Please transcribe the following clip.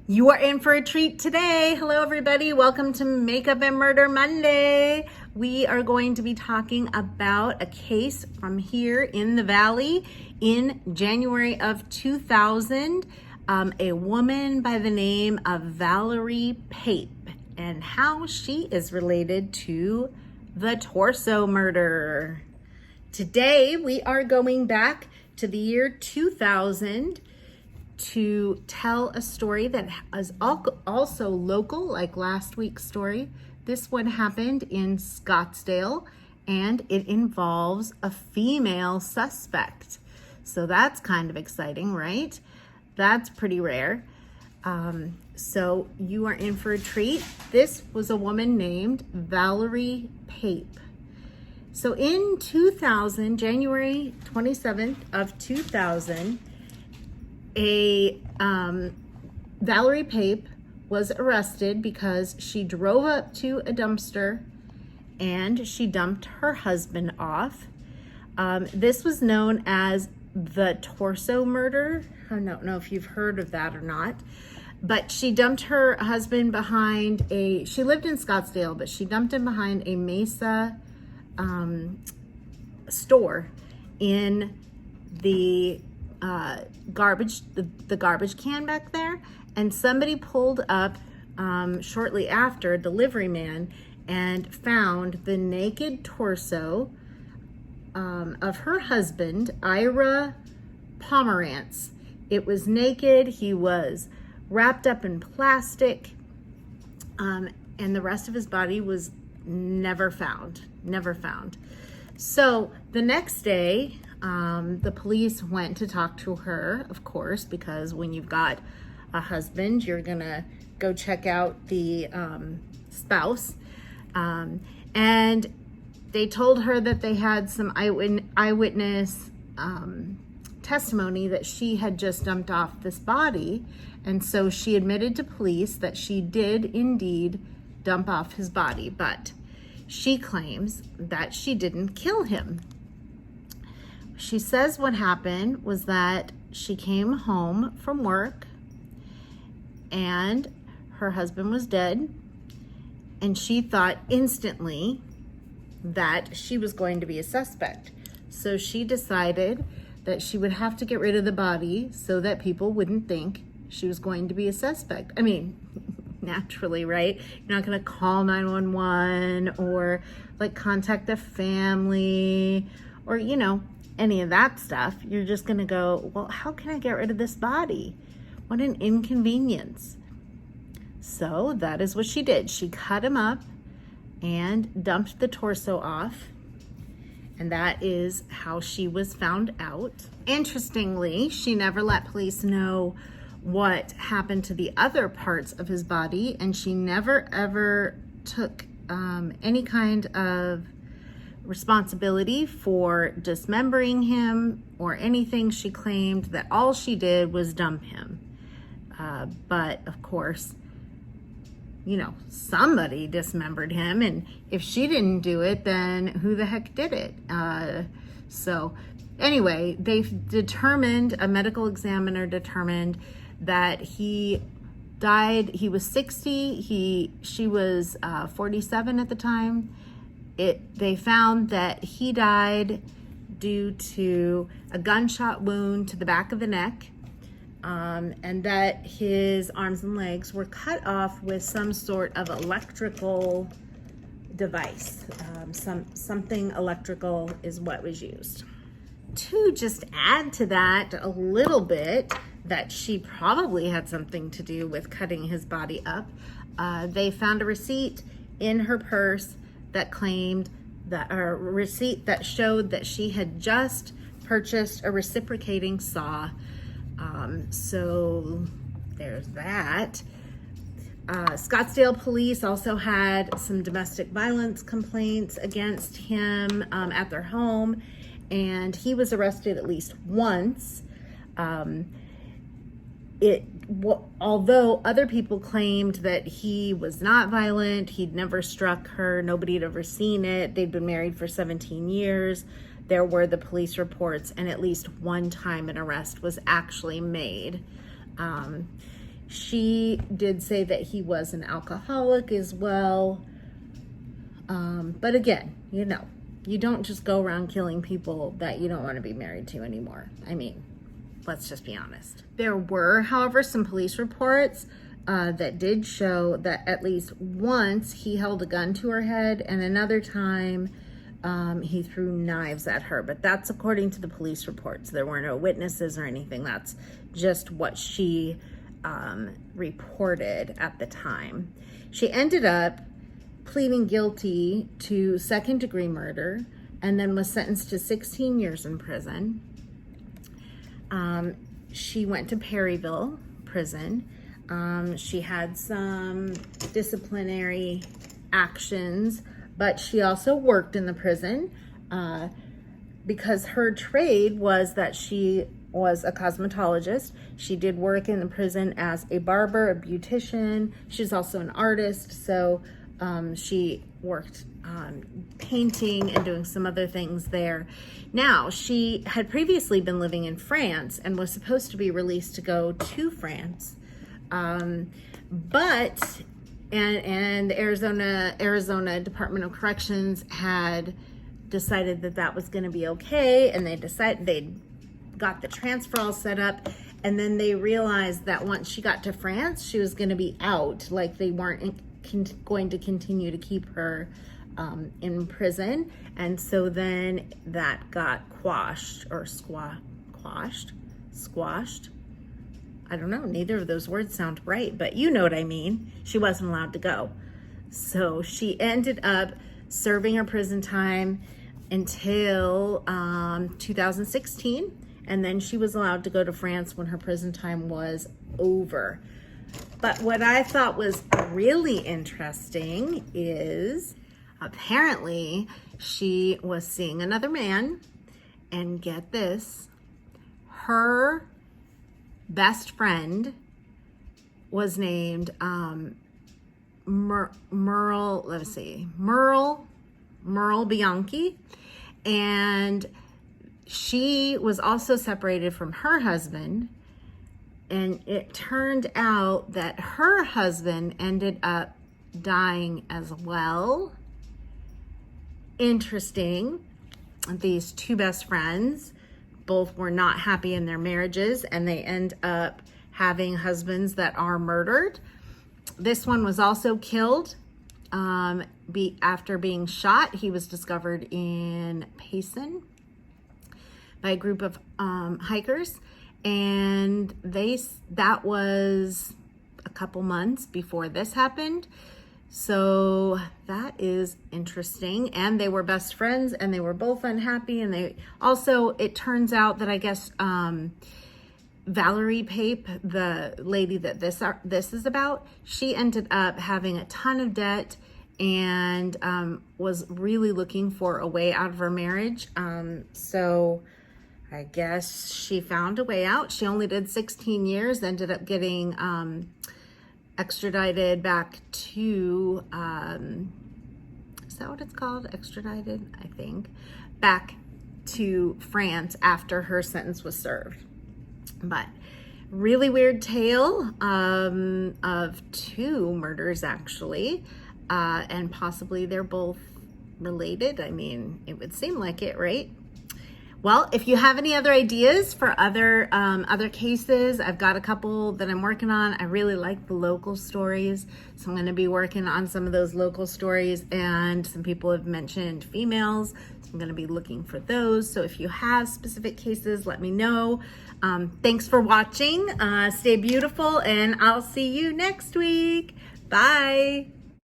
You are in for a treat today. Hello, everybody. Welcome to Makeup and Murder Monday. We are going to be talking about a case from here in the Valley in January of 2000. A woman by the name of Valerie Pape and how she is related to the Torso murder. Today, we are going back to the year 2000 to tell a story that is also local, like last week's story. This one happened in Scottsdale, and it involves a female suspect. So that's kind of exciting, right? That's pretty rare. So you are in for a treat. This was a woman named Valerie Pape. So in 2000, January 27th of 2000, Valerie Pape was arrested because she drove up to a dumpster and she dumped her husband off. This was known as the Torso murder. I don't know if you've heard of that or not, but she dumped her husband behind she lived in Scottsdale, but she dumped him behind a Mesa store in the garbage can back there, and somebody pulled up shortly after, a delivery man, and found the naked torso of her husband, Ira Pomerantz. It was naked. He was wrapped up in plastic, and the rest of his body was never found. So the next day, the police went to talk to her, of course, because when you've got a husband, you're gonna go check out the spouse. And they told her that they had some eyewitness testimony that she had just dumped off this body. And so she admitted to police that she did indeed dump off his body, but she claims that she didn't kill him. She says what happened was that she came home from work and her husband was dead, and she thought instantly that she was going to be a suspect. So she decided that she would have to get rid of the body so that people wouldn't think she was going to be a suspect. I mean, naturally, right? You're not going to call 911 or like contact the family or, any of that stuff. You're just going to go, well, how can I get rid of this body? What an inconvenience. So that is what she did. She cut him up and dumped the torso off. And that is how she was found out. Interestingly, she never let police know what happened to the other parts of his body, and she never ever took any kind of responsibility for dismembering him or anything. She claimed that all she did was dump him. But of course, somebody dismembered him, and if she didn't do it, then who the heck did it? So anyway, a medical examiner determined that he died. He was 60. She was 47 at the time. They found that he died due to a gunshot wound to the back of the neck, and that his arms and legs were cut off with some sort of electrical device. Something electrical is what was used. To just add to that a little bit, that she probably had something to do with cutting his body up, they found a receipt in her purse that claimed that a receipt that showed that she had just purchased a reciprocating saw. So there's that. Scottsdale police also had some domestic violence complaints against him at their home, and he was arrested at least once. Although other people claimed that he was not violent, he'd never struck her, nobody had ever seen it, they'd been married for 17 years, there were the police reports, and at least one time an arrest was actually made. She did say that he was an alcoholic as well. But again, you know, you don't just go around killing people that you don't want to be married to anymore. I mean, let's just be honest. There were, however, some police reports that did show that at least once he held a gun to her head, and another time he threw knives at her. But that's according to the police reports. There were no witnesses or anything. That's just what she reported at the time. She ended up pleading guilty to second-degree murder and then was sentenced to 16 years in prison. She went to Perryville prison. She had some disciplinary actions, but she also worked in the prison because her trade was that she was a cosmetologist. She did work in the prison as a barber, a beautician. She's also an artist, so she worked painting and doing some other things there. Now, she had previously been living in France and was supposed to be released to go to France. But the Arizona Department of Corrections had decided that that was going to be okay, and they got the transfer all set up, and then they realized that once she got to France, she was going to be out. Like, they weren't going to continue to keep her in prison, and so then that got squashed. I don't know, neither of those words sound right, but you know what I mean. She wasn't allowed to go. So she ended up serving her prison time until 2016, and then she was allowed to go to France when her prison time was over. But what I thought was really interesting is apparently she was seeing another man, and get this, her best friend was named Merle Bianchi, and she was also separated from her husband, and it turned out that her husband ended up dying as well. Interesting. These two best friends both were not happy in their marriages, and they end up having husbands that are murdered. This one was also killed after being shot. He was discovered in Payson by a group of hikers, and that was a couple months before this happened. So that is interesting. And they were best friends, and they were both unhappy. And they also, it turns out that I guess Valerie Pape, the lady that this is about, she ended up having a ton of debt and was really looking for a way out of her marriage. So I guess she found a way out. She only did 16 years, ended up getting extradited back to, is that what it's called? Extradited, I think, back to France after her sentence was served. But really weird tale of two murders, actually, and possibly they're both related. I mean, it would seem like it, right? Well, if you have any other ideas for other cases, I've got a couple that I'm working on. I really like the local stories, so I'm going to be working on some of those local stories, and some people have mentioned females, so I'm going to be looking for those. So if you have specific cases, let me know. Thanks for watching. Stay beautiful, and I'll see you next week. Bye.